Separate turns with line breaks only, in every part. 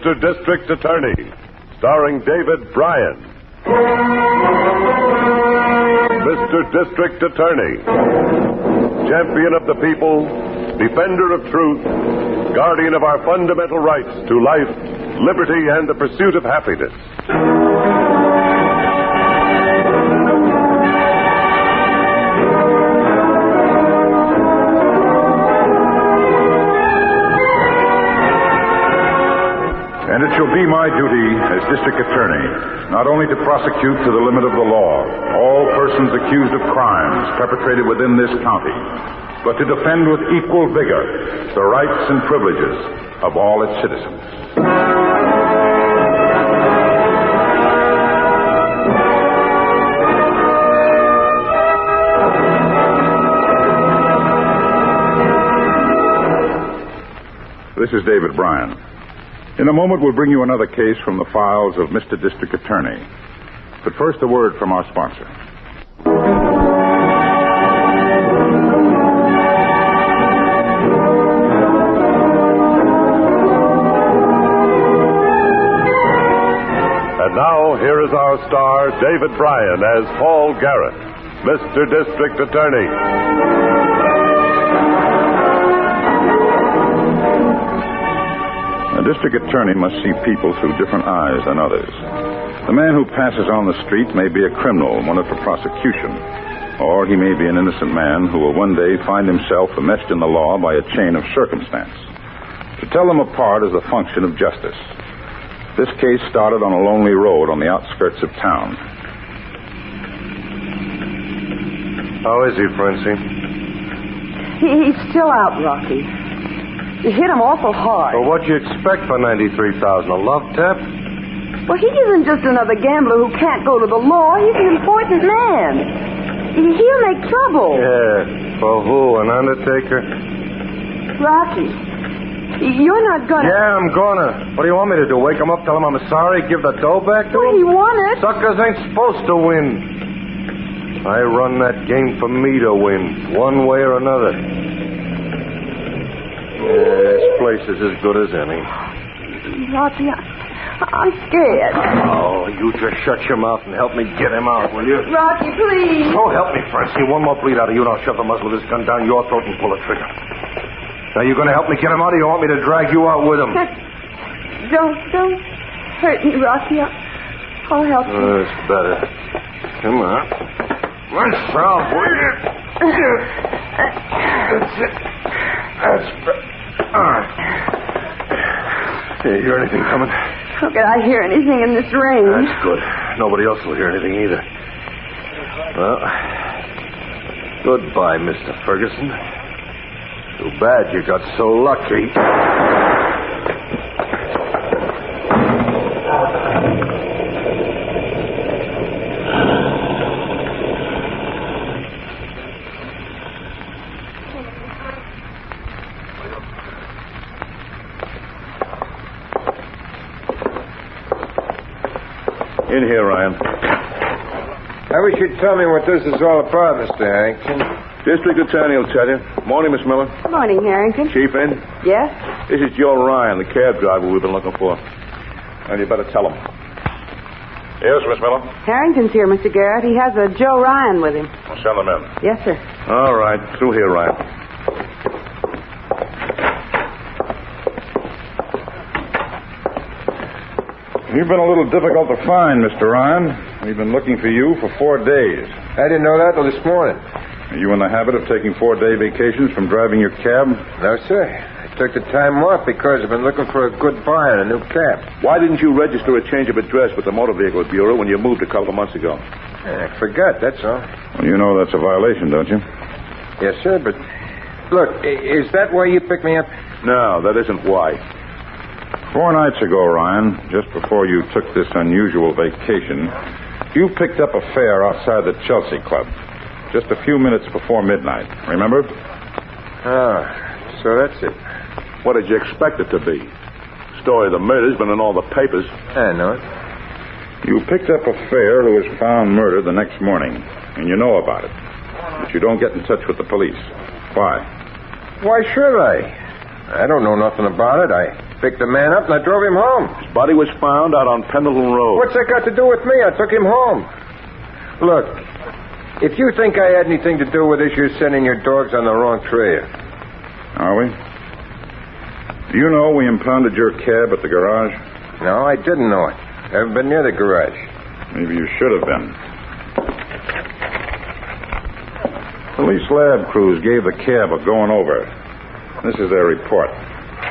Mr. District Attorney, starring David Bryan. Mr. District Attorney, champion of the people, defender of truth, guardian of our fundamental rights to life, liberty, and the pursuit of happiness.
And it shall be my duty as district attorney not only to prosecute to the limit of the law all persons accused of crimes perpetrated within this county, but to defend with equal vigor the rights and privileges of all its citizens. This is David Bryan. In a moment, we'll bring you another case from the files of Mr. District Attorney. But first, a word from our sponsor.
And now, here is our star, David Bryan, as Paul Garrett, Mr. District Attorney.
A district attorney must see people through different eyes than others. The man who passes on the street may be a criminal wanted for prosecution, or he may be an innocent man who will one day find himself enmeshed in the law by a chain of circumstance. To tell them apart is the function of justice. This case started on a lonely road on the outskirts of town.
How is he, Francie?
He's still out, Rocky. You hit him awful hard.
Well, what'd you expect for $93,000? A love tap?
Well, he isn't just another gambler who can't go to the law. He's an important man. He'll make trouble.
Yeah. For who? An undertaker?
Rocky, you're not gonna...
Yeah, I'm gonna. What do you want me to do? Wake him up, tell him I'm sorry, give the dough back to him?
He won it.
Suckers ain't supposed to win. I run that game for me to win, one way or another. This place is as good as any.
Rocky, I'm scared.
Oh, you just shut your mouth and help me get him out, will you?
Rocky, please.
Oh, help me, Francie. One more bleed out of you, and I'll shove the muzzle of this gun down your throat and pull the trigger. Now, you going to help me get him out, or you want me to drag you out with him?
Don't hurt me, Rocky. I'll help you.
That's better. Come on. Run, pal. That's it. That's better. All right. Hey, you hear anything coming?
How could I hear anything in this rain?
That's good. Nobody else will hear anything either. Well, goodbye, Mr. Ferguson. Too bad you got so lucky.
In here, Ryan.
I wish you'd tell me what this is all about, Mr. Harrington.
District Attorney will tell you. Morning, Miss Miller.
Morning, Harrington.
Chief in?
Yes?
This is Joe Ryan, the cab driver we've been looking for. And you better tell him. Yes, Miss Miller?
Harrington's here, Mr. Garrett. He has a Joe Ryan with him.
I'll send him in.
Yes, sir.
All right. Through here, Ryan. You've been a little difficult to find, Mr. Ryan. We've been looking for you for 4 days.
I didn't know that till this morning.
Are you in the habit of taking 4-day vacations from driving your cab?
No, sir. I took the time off because I've been looking for a good buy and a new cab.
Why didn't you register a change of address with the Motor Vehicles Bureau when you moved a couple of months ago?
I forgot, that's all.
Well, you know that's a violation, don't you?
Yes, sir, but... Look, is that why you picked me up?
No, that isn't why. 4 nights ago, Ryan, just before you took this unusual vacation, you picked up a fare outside the Chelsea Club. Just a few minutes before midnight. Remember?
Ah, so that's it.
What did you expect it to be? Story of the murder's been in all the papers.
I know it.
You picked up a fare who was found murdered the next morning, and you know about it. But you don't get in touch with the police. Why?
Why should I? I don't know nothing about it. Picked the man up and I drove him home.
His body was found out on Pendleton Road.
What's that got to do with me? I took him home. Look, if you think I had anything to do with this, you're sending your dogs on the wrong trail.
Are we? Do you know we impounded your cab at the garage?
No, I didn't know it. Haven't been near the garage.
Maybe you should have been. Police lab crews gave the cab a going over. This is their report.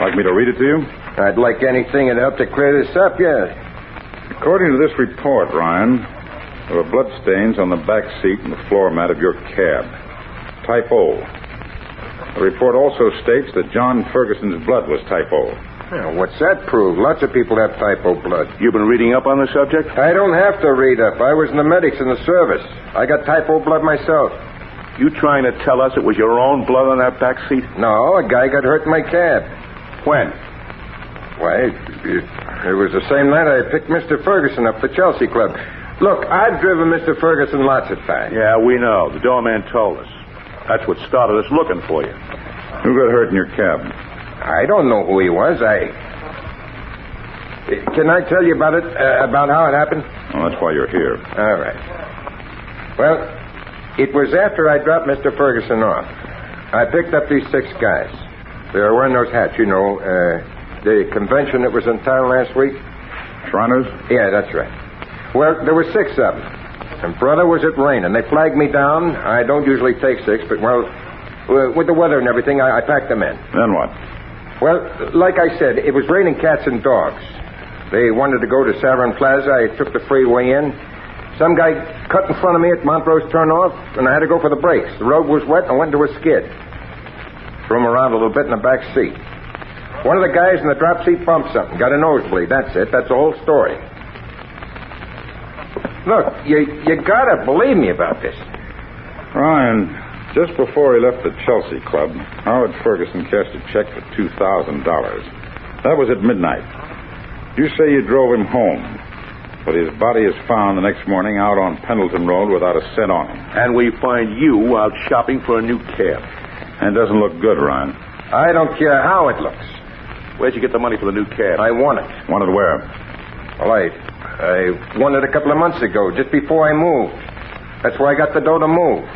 Like me to read it to you?
I'd like anything that'd help to clear this up, yeah.
According to this report, Ryan, there were blood stains on the back seat and the floor mat of your cab. Type O. The report also states that John Ferguson's blood was type O.
Well, what's that prove? Lots of people have type O blood.
You've been reading up on the subject?
I don't have to read up. I was in the medics in the service. I got type O blood myself.
You trying to tell us it was your own blood on that back seat?
No, a guy got hurt in my cab.
When?
Why, it was the same night I picked Mr. Ferguson up at the Chelsea Club. Look, I've driven Mr. Ferguson lots of times.
Yeah, we know. The doorman told us. That's what started us looking for you.
Who got hurt in your cab?
I don't know who he was. Can I tell you about it, about how it happened?
Well, that's why you're here.
All right. Well, it was after I dropped Mr. Ferguson off. I picked up these 6 guys. They were wearing those hats, you know, the convention that was in town last week.
Shriners?
Yeah, that's right. Well, there were 6 of them. And, brother, was it raining. They flagged me down. I don't usually take 6, but, well, with the weather and everything, I packed them in.
Then what?
Well, like I said, it was raining cats and dogs. They wanted to go to Savern Plaza. I took the freeway in. Some guy cut in front of me at Montrose turnoff, and I had to go for the brakes. The road was wet, and I went into a skid. Threw him around a little bit in the back seat. One of the guys in the drop seat bumped something, got a nosebleed. That's it. That's the whole story. Look, you gotta believe me about this.
Ryan, just before he left the Chelsea Club, Howard Ferguson cashed a check for $2,000. That was at midnight. You say you drove him home, but his body is found the next morning out on Pendleton Road without a cent on him.
And we find you out shopping for a new cab.
And it doesn't look good, Ryan.
I don't care how it looks.
Where'd you get the money for the new cab?
I won it.
Won it where?
Well, I won it a couple of months ago, just before I moved. That's where I got the dough to move.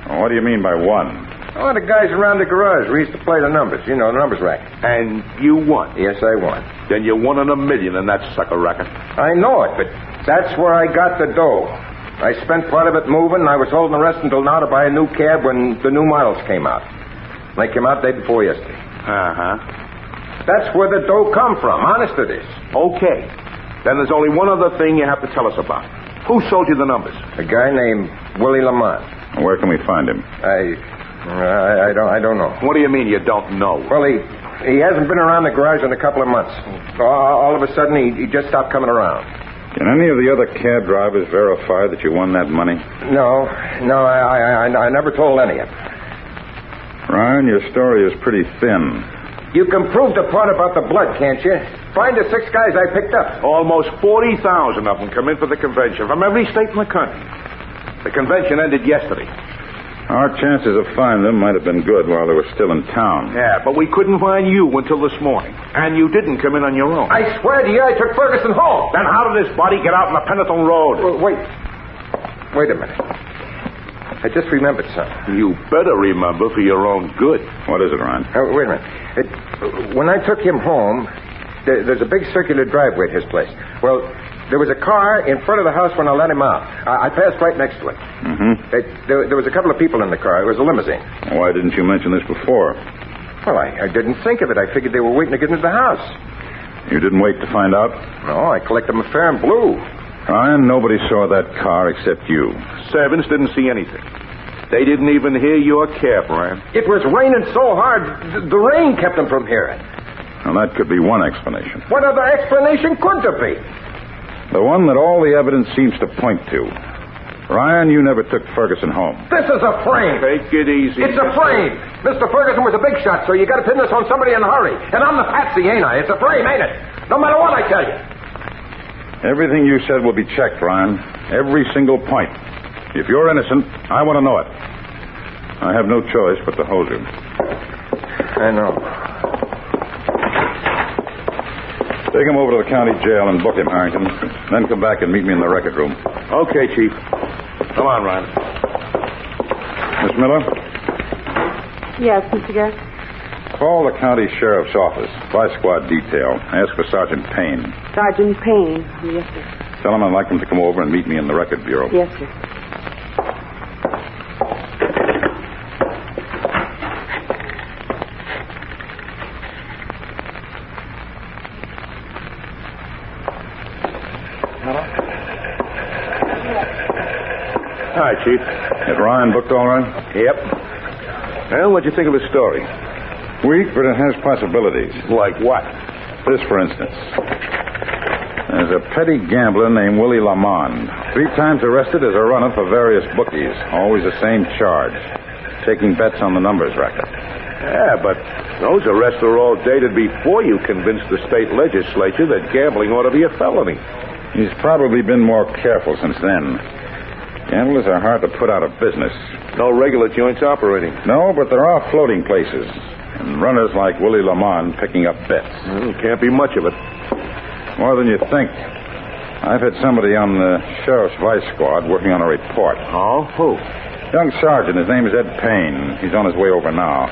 Well, what do you mean by won?
Oh, the guys around the garage. We used to play the numbers. You know, the numbers racket.
And you won?
Yes, I won.
Then you won in $1 million in that sucker racket.
I know it, but that's where I got the dough. I spent part of it moving, and I was holding the rest until now to buy a new cab when the new models came out. They came out the day before yesterday.
Uh-huh.
That's where the dough come from. Honest it is.
Okay. Then there's only one other thing you have to tell us about. Who sold you the numbers?
A guy named Willie Lamont.
Where can we find him?
I don't know.
What do you mean you don't know?
Well, he hasn't been around the garage in a couple of months. All of a sudden, he just stopped coming around.
Can any of the other cab drivers verify that you won that money?
No, I never told any of them.
Ryan, your story is pretty thin.
You can prove the part about the blood, can't you? Find the 6 guys I picked up.
Almost 40,000 of them come in for the convention from every state in the country. The convention ended yesterday.
Our chances of finding them might have been good while they were still in town.
Yeah, but we couldn't find you until this morning. And you didn't come in on your own.
I swear to you, I took Ferguson home.
Then how did his body get out on the Pendleton Road?
Wait a minute. I just remembered something.
You better remember for your own good.
What is it, Ryan?
Wait a minute. When I took him home, there's a big circular driveway at his place. Well, there was a car in front of the house when I let him out. I passed right next to it.
Mm-hmm.
There was a couple of people in the car. It was a limousine.
Why didn't you mention this before?
Well, I didn't think of it. I figured they were waiting to get into the house.
You didn't wait to find out?
No, I collected my fare in blue.
Ryan, nobody saw that car except you.
Servants didn't see anything. They didn't even hear your cab, Ryan.
It was raining so hard, the rain kept them from hearing.
Now, that could be one explanation.
What other explanation could there be?
The one that all the evidence seems to point to. Ryan, you never took Ferguson home.
This is a frame.
Take it easy.
It's a frame. Mr. Ferguson was a big shot, so you got to pin this on somebody in a hurry. And I'm the patsy, ain't I? It's a frame, ain't it? No matter what I tell you.
Everything you said will be checked, Ryan. Every single point. If you're innocent, I want to know it. I have no choice but to hold you.
I know.
Take him over to the county jail and book him, Harrington. Then come back and meet me in the record room.
Okay, Chief. Come on, Ryan.
Miss Miller,
Yes, Mr. Garrett?
call the county sheriff's office. Vice squad detail. Ask for Sergeant Payne.
Sergeant Payne. Yes, sir.
Tell him I'd like him to come over and meet me in the record bureau.
Yes, sir.
Hi, Chief.
Is Ryan booked all right?
Yep. Well, what'd you think of his story?
Weak, but it has possibilities.
Like what?
This, for instance. There's a petty gambler named Willie Lamond. 3 times arrested as a runner for various bookies. Always the same charge. Taking bets on the numbers racket.
Yeah, but those arrests are all dated before you convinced the state legislature that gambling ought to be a felony.
He's probably been more careful since then. Gamblers are hard to put out of business.
No regular joints operating.
No, but there are floating places. And runners like Willie Lamond picking up bets.
Can't be much of it.
More than you think. I've had somebody on the sheriff's vice squad working on a report.
Oh, who?
Young sergeant. His name is Ed Payne. He's on his way over now.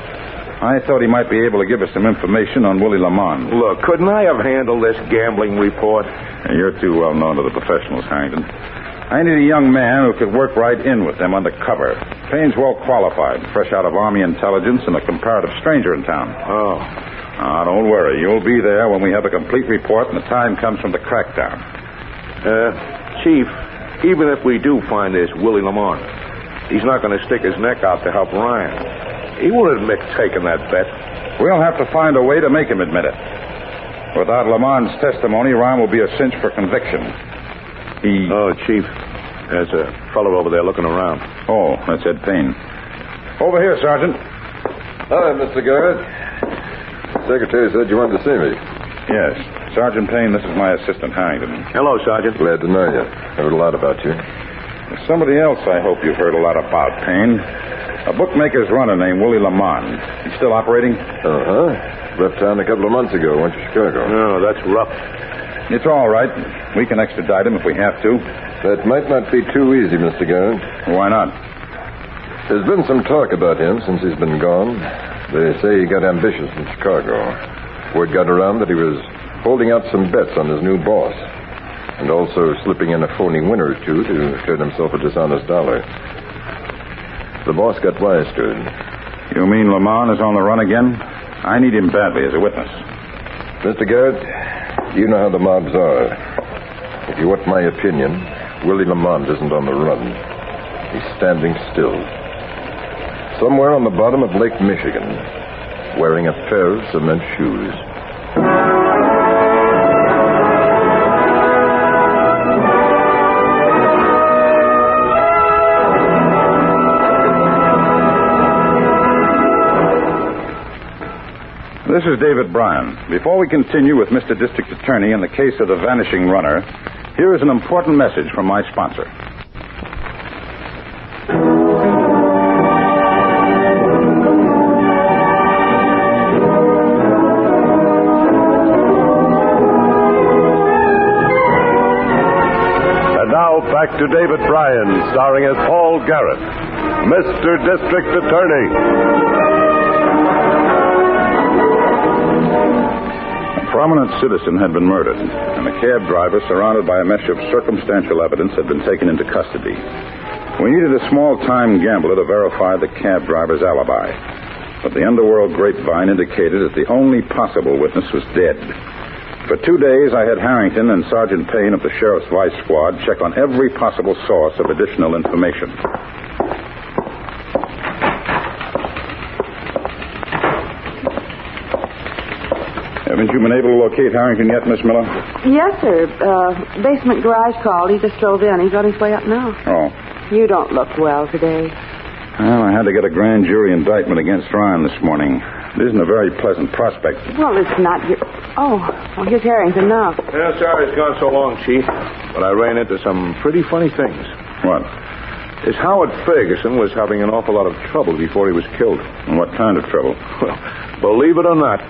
I thought he might be able to give us some information on Willie Lamond.
Look, couldn't I have handled this gambling report?
You're too well known to the professionals, Harrington. I need a young man who could work right in with them undercover. Payne's well qualified, fresh out of Army intelligence and a comparative stranger in town.
Oh.
Don't worry. You'll be there when we have a complete report and the time comes from the crackdown.
Chief, even if we do find this Willie Lamond, he's not going to stick his neck out to help Ryan. He won't admit taking that bet.
We'll have to find a way to make him admit it. Without Lamond's testimony, Ryan will be a cinch for conviction.
Oh, Chief, there's a fellow over there looking around.
Oh, that's Ed Payne. Over here, Sergeant.
Hi, Mr. Garrett. Secretary said you wanted to see me.
Yes. Sergeant Payne, this is my assistant, Harrington.
Hello, Sergeant.
Glad to know you. Heard a lot about you.
There's somebody else I hope you've heard a lot about, Payne. A bookmaker's runner named Willie Lamond. He's still operating?
Uh-huh. Left town a couple of months ago. Went to Chicago.
Oh, that's rough.
It's all right. We can extradite him if we have to.
That might not be too easy, Mr. Garrett.
Why not?
There's been some talk about him since he's been gone. They say he got ambitious in Chicago. Word got around that he was holding out some bets on his new boss. And also slipping in a phony win or two to turn himself a dishonest dollar. The boss got wise to it.
You mean Lamond is on the run again? I need him badly as a witness.
Mr. Garrett, you know how the mobs are. If you want my opinion, Willie Lamond isn't on the run. He's standing still. Somewhere on the bottom of Lake Michigan, wearing a pair of cement shoes.
This is David Bryan. Before we continue with Mr. District Attorney in the case of the Vanishing Runner, here is an important message from my sponsor.
And now back to David Bryan, starring as Paul Garrett, Mr. District Attorney.
A prominent citizen had been murdered, and the cab driver, surrounded by a mesh of circumstantial evidence, had been taken into custody. We needed a small-time gambler to verify the cab driver's alibi, but the underworld grapevine indicated that the only possible witness was dead. For 2 days, I had Harrington and Sergeant Payne of the Sheriff's Vice Squad check on every possible source of additional information. Haven't you been able to locate Harrington yet, Miss Miller?
Yes, sir. Basement garage called. He just drove in. He's on his way up now.
Oh.
You don't look well today.
Well, I had to get a grand jury indictment against Ryan this morning. It isn't a very pleasant prospect.
Well, it's not your... Oh, well, here's Harrington now.
Yeah, sorry it's gone so long, Chief. But I ran into some pretty funny things.
What?
This Howard Ferguson was having an awful lot of trouble before he was killed.
And what kind of trouble?
Well, believe it or not,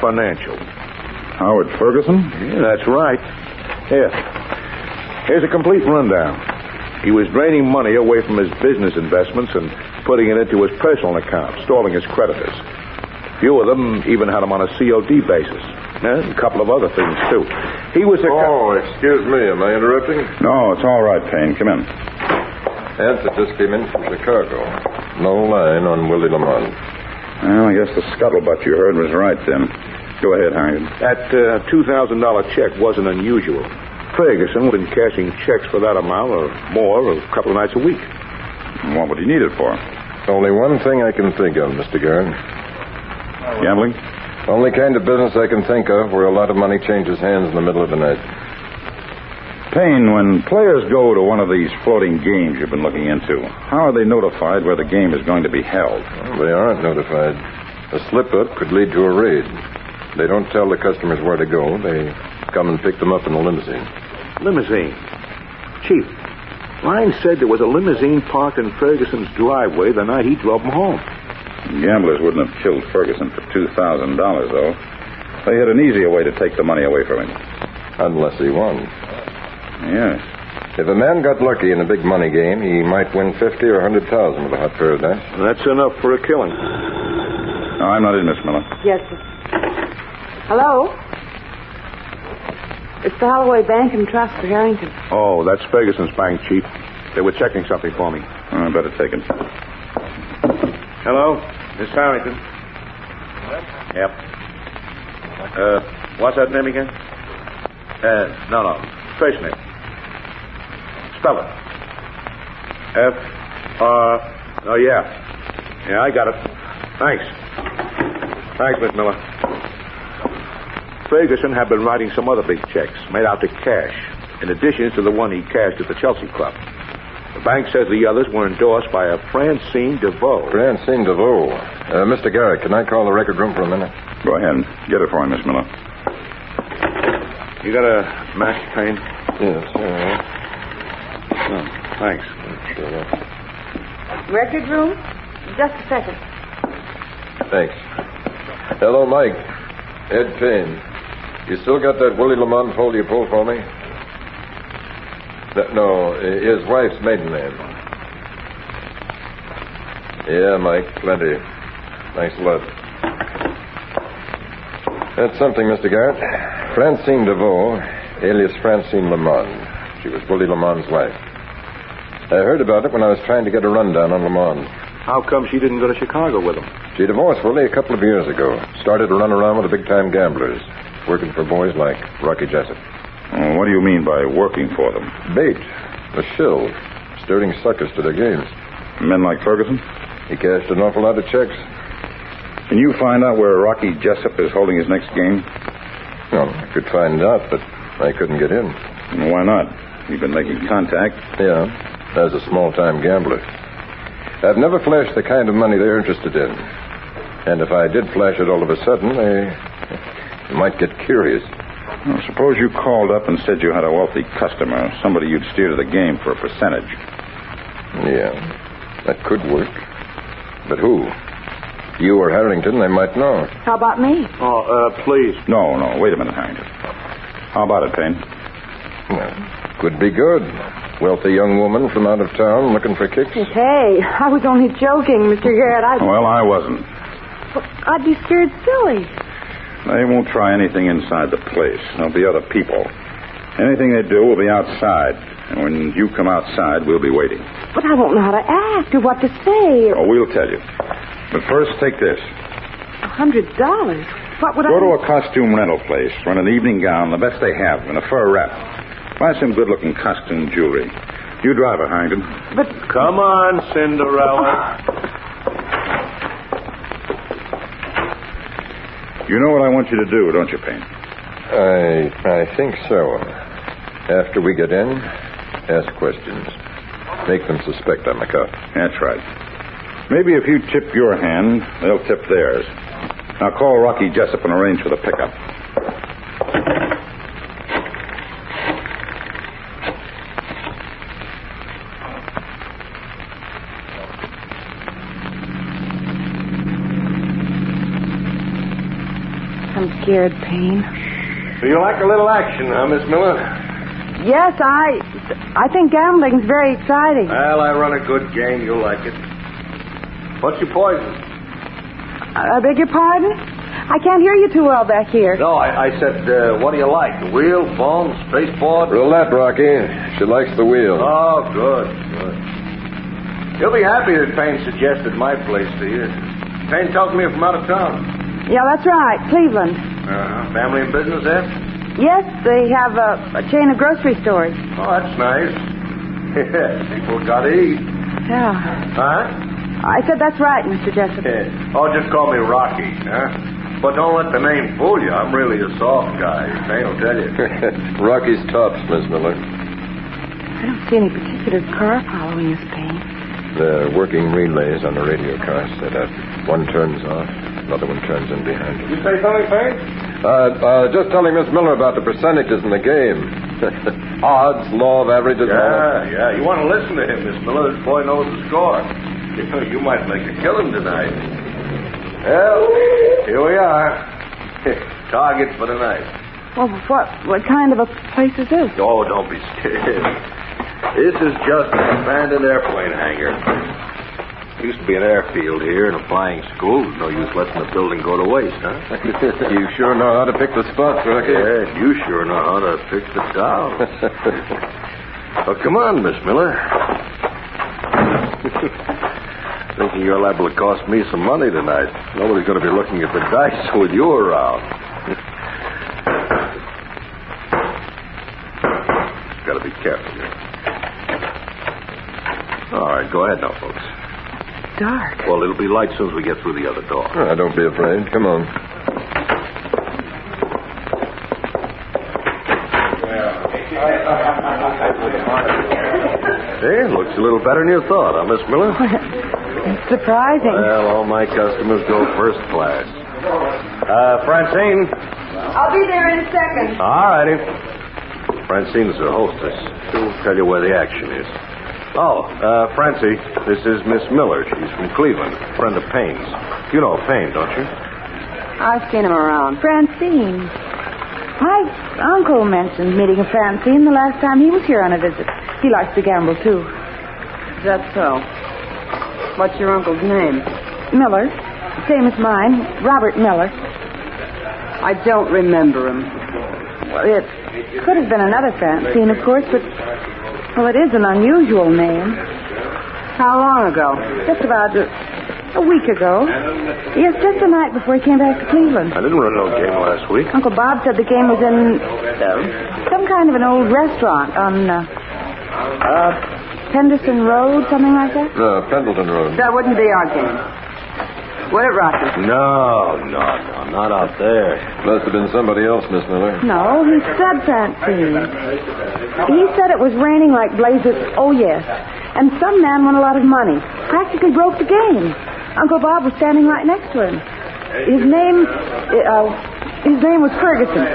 financial.
Howard Ferguson?
Yeah, that's right. Here's a complete rundown. He was draining money away from his business investments and putting it into his personal account, stalling his creditors. A few of them even had him on a COD basis. And a couple of other things, too. He was a...
excuse me. Am I interrupting?
No, it's all right, Payne. Come in.
Answer just came in from Chicago. No line on Willie Lamont.
Well, I guess the scuttlebutt you heard was right, then. Go ahead, Harrington.
That $2,000 check wasn't unusual. Ferguson would have been cashing checks for that amount or more a couple of nights a week.
What would he need it for?
Only one thing I can think of, Mr. Garrett.
Gambling?
Only kind of business I can think of where a lot of money changes hands in the middle of the night.
Payne, when players go to one of these floating games you've been looking into, how are they notified where the game is going to be held?
Well, they aren't notified. A slip-up could lead to a raid. They don't tell the customers where to go. They come and pick them up in a limousine.
Limousine? Chief, Ryan said there was a limousine parked in Ferguson's driveway the night he drove him home.
Gamblers wouldn't have killed Ferguson for $2,000, though. They had an easier way to take the money away from him.
Unless he won.
Yes.
If a man got lucky in a big money game, he might win 50 or 100,000 with a hot pair of dice.
That's enough for a killing.
No, I'm not in, Miss Miller.
Yes, sir. Hello? It's the Holloway Bank and Trust for Harrington.
Oh, that's Ferguson's bank, Chief. They were checking something for me.
I better take it.
Hello? Miss Harrington? Yep. What's that name again? No. First name. Spell it. Oh, yeah. Yeah, I got it. Thanks, Miss Miller. Ferguson had been writing some other big checks made out to cash, in addition to the one he cashed at the Chelsea Club. The bank says the others were endorsed by a Francine DeVoe.
Francine DeVoe. Mr. Garrett, can I call the record room for a minute?
Go ahead. Get it for me, Miss Miller.
You got a match, Payne?
Yes, all right.
Oh, thanks.
Sure.
Record room? Just a second.
Thanks. Hello, Mike. Ed Payne. You still got that Willie Lamont hole you pulled for me? No, his wife's maiden name. Yeah, Mike, plenty. Thanks a lot. That's something, Mr. Garrett. Francine DeVoe, alias Francine Lamont. She was Willie Lamont's wife. I heard about it when I was trying to get a rundown on Lamont.
How come she didn't go to Chicago with him?
She divorced Willie a couple of years ago. Started to run around with the big-time gamblers, working for boys like Rocky Jessup.
What do you mean by working for them?
Bait. A shill. Stirring suckers to their games.
Men like Ferguson?
He cashed an awful lot of checks.
Can you find out where Rocky Jessup is holding his next game?
Well, I could find out, but I couldn't get in.
Why not? You've been making contact.
Yeah, as a small-time gambler. I've never flashed the kind of money they're interested in. And if I did flash it all of a sudden, they might get curious.
Well, suppose you called up and said you had a wealthy customer, somebody you'd steer to the game for a percentage.
Yeah, that could work. But who? You or Harrington, they might know.
How about me?
Oh, please.
No, wait a minute, Harrington. How about it, Payne?
Well, could be good. Wealthy young woman from out of town looking for kicks.
Hey, I was only joking, Mr. Garrett.
Well, I wasn't.
I'd be scared silly.
They won't try anything inside the place. There'll be other people. Anything they do will be outside. And when you come outside, we'll be waiting.
But I won't know how to act or what to say.
Oh, we'll tell you. But first, take this.
$100? What would
Go to a costume rental place. Rent an evening gown, the best they have, and a fur wrap. Buy some good-looking costume jewelry. You drive her, Harrington.
But...
Come on, Cinderella.
You know what I want you to do, don't you, Payne?
I think so. After we get in, ask questions. Make them suspect I'm a cop.
That's right. Maybe if you tip your hand, they'll tip theirs. Now call Rocky Jessup and arrange for the pickup.
I'm scared, Payne.
So you like a little action, huh, Miss Miller?
Yes, I think gambling's very exciting.
Well, I run a good game. You'll like it. What's your poison?
I beg your pardon? I can't hear you too well back here.
No, I said, what do you like? The wheel, phone, spaceport?
Roulette, Rocky. She likes the wheel.
Oh, good. You'll be happy that Payne suggested my place to you. Payne tells me you're from out of town.
Yeah, that's right. Cleveland.
Family and business there?
Yes, they have a chain of grocery stores.
Oh, that's nice. People gotta eat.
Yeah.
Huh?
I said that's right, Mr. Jessup.
Oh, just call me Rocky, huh? But don't let the name fool you. I'm really a soft guy. Payne will tell you.
Rocky's tops, Miss Miller.
I don't see any particular car following us, Payne.
The working relays on the radio car set up. One turns off, another one turns in behind it.
You say something, Payne?
Just telling Miss Miller about the percentages in the game. Odds, law of averages.
Yeah. You want to listen to him, Miss Miller. This boy knows the score. You might make a killing tonight. Well, here we are. Target for the night.
Well, what kind of a place is this?
Oh, don't be scared. This is just an abandoned airplane hangar. Used to be an airfield here and a flying school. No use letting the building go to waste, huh?
You sure know how to pick the spots, Rocky.
Yeah, you sure know how to pick the down. Well, come on, Miss Miller. Thinking you're liable to cost me some money tonight. Nobody's going to be looking at the dice with you around. Got to be careful here. All right, go ahead now, folks.
Dark.
Well, it'll be light as soon as we get through the other door.
Don't be afraid. Come on.
Hey, looks a little better than you thought, huh, Miss Miller?
It's surprising.
Well, all my customers go first class. Francine?
I'll be there in a second.
All righty. Francine's the hostess. She'll tell you where the action is. Oh, Francie, this is Miss Miller. She's from Cleveland, friend of Payne's. You know Payne, don't you?
I've seen him around. Francine. My uncle mentioned meeting a Francine the last time he was here on a visit. He likes to gamble, too. Is that so? What's your uncle's name? Miller. Same as mine. Robert Miller. I don't remember him. Well, it could have been another Francine, of course, but... Well, it is an unusual name. How long ago? Just about a week ago. Yes, just the night before he came back to Cleveland.
I didn't run no game last week.
Uncle Bob said the game was in some kind of an old restaurant on Henderson Road, something like that.
Pendleton Road.
That wouldn't be our game. Would it, Rocky?
No, not out there.
Must have been somebody else, Miss Miller.
No, he said Francine. He said it was raining like blazes. Oh, yes. And some man won a lot of money. Practically broke the game. Uncle Bob was standing right next to him. His name was Ferguson.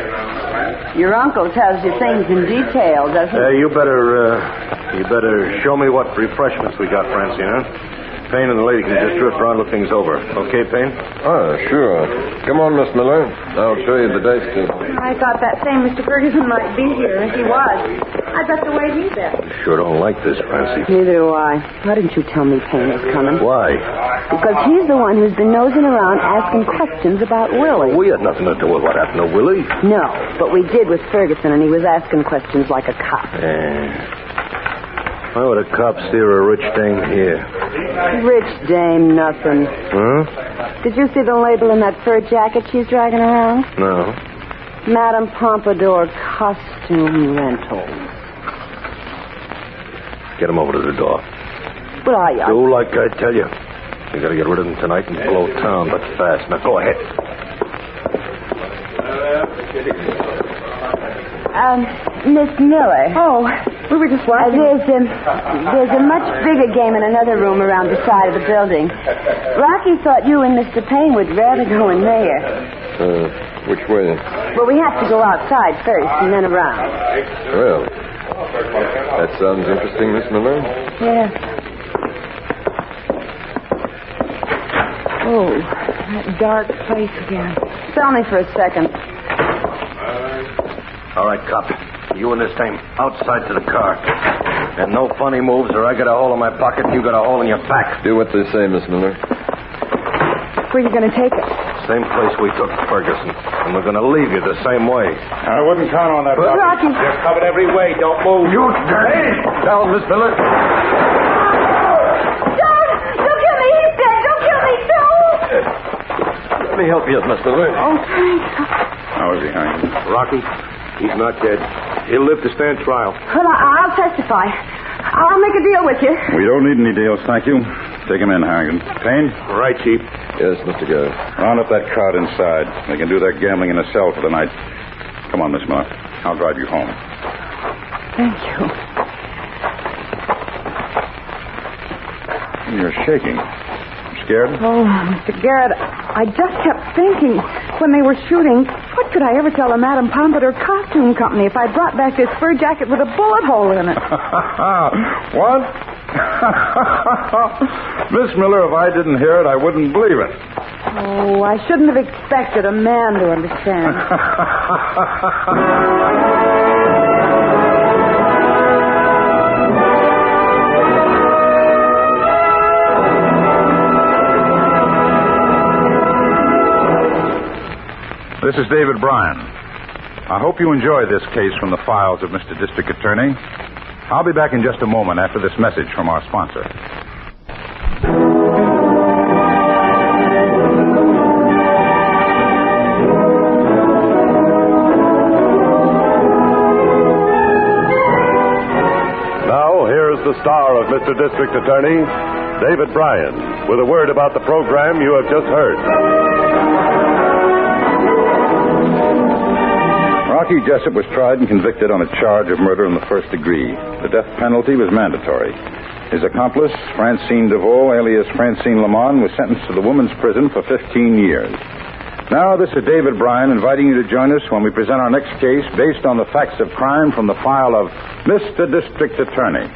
Your uncle tells you things in detail, doesn't he?
You better show me what refreshments we got, Francine, huh? Payne and the lady can just drift around and look things over. Okay, Payne?
Sure. Come on, Miss Miller. I'll show you the dice table.
I thought that same Mr. Ferguson might be here. If he was, I'd bet the way he bet.
Sure don't like this, Francine.
Neither do I. Why didn't you tell me Payne was coming?
Why?
Because he's the one who's been nosing around asking questions about Willie.
We had nothing to do with what happened to Willie.
No, but we did with Ferguson, and he was asking questions like a cop.
Why would a cop steer a rich dame here?
Rich dame, nothing.
Huh?
Did you see the label in that fur jacket she's dragging around?
No.
Madame Pompadour Costume Rentals.
Get him over to the door.
Well,
Do like I tell you. You gotta get rid of him tonight and blow town, but fast. Now, go ahead.
Miss Miller. Oh, we were just watching. There's a much bigger game in another room around the side of the building. Rocky thought you and Mr. Payne would rather go in there.
Which way?
Well, we have to go outside first and then around.
Well, that sounds interesting, Miss Miller.
Yeah. Oh, that dark place again. Tell me for a second.
All right, cop. You and this dame outside to the car. And no funny moves, or I got a hole in my pocket and you got a hole in your back.
Do what they say, Miss Miller.
Where are you going to take us?
Same place we took Ferguson. And we're going to leave you the same way.
I wouldn't count on that,
Rocky.
You're covered every way. Don't move.
You dirty! Down, Miss Miller.
Don't kill me. He's dead. Don't kill me, Joe.
Let me help you, Miss Miller.
Oh, thanks.
How is he hanging?
Rocky, he's not dead. He'll live to stand trial.
Well, I'll testify. I'll make a deal with you.
We don't need any deals, thank you. Take him in, Harrigan. Payne?
Right, Chief.
Yes, Mr. Garrett.
Round up that crowd inside. They can do their gambling in a cell for the night. Come on, Miss Miller. I'll drive you home.
Thank you.
You're shaking. Scared?
Oh, Mr. Garrett, I just kept thinking when they were shooting, what could I ever tell a Madame Pompadour costume company if I brought back this fur jacket with a bullet hole in it?
What? Miss Miller, if I didn't hear it, I wouldn't believe it.
Oh, I shouldn't have expected a man to understand.
This is David Bryan. I hope you enjoy this case from the files of Mr. District Attorney. I'll be back in just a moment after this message from our sponsor.
Now, here's the star of Mr. District Attorney, David Bryan, with a word about the program you have just heard.
Rocky Jessup was tried and convicted on a charge of murder in the first degree. The death penalty was mandatory. His accomplice, Francine DeVoe, alias Francine Lamont, was sentenced to the women's prison for 15 years. Now, this is David Bryan inviting you to join us when we present our next case based on the facts of crime from the file of Mr. District Attorney.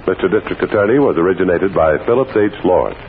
Mr. District Attorney was originated by Phillips H. Lawrence.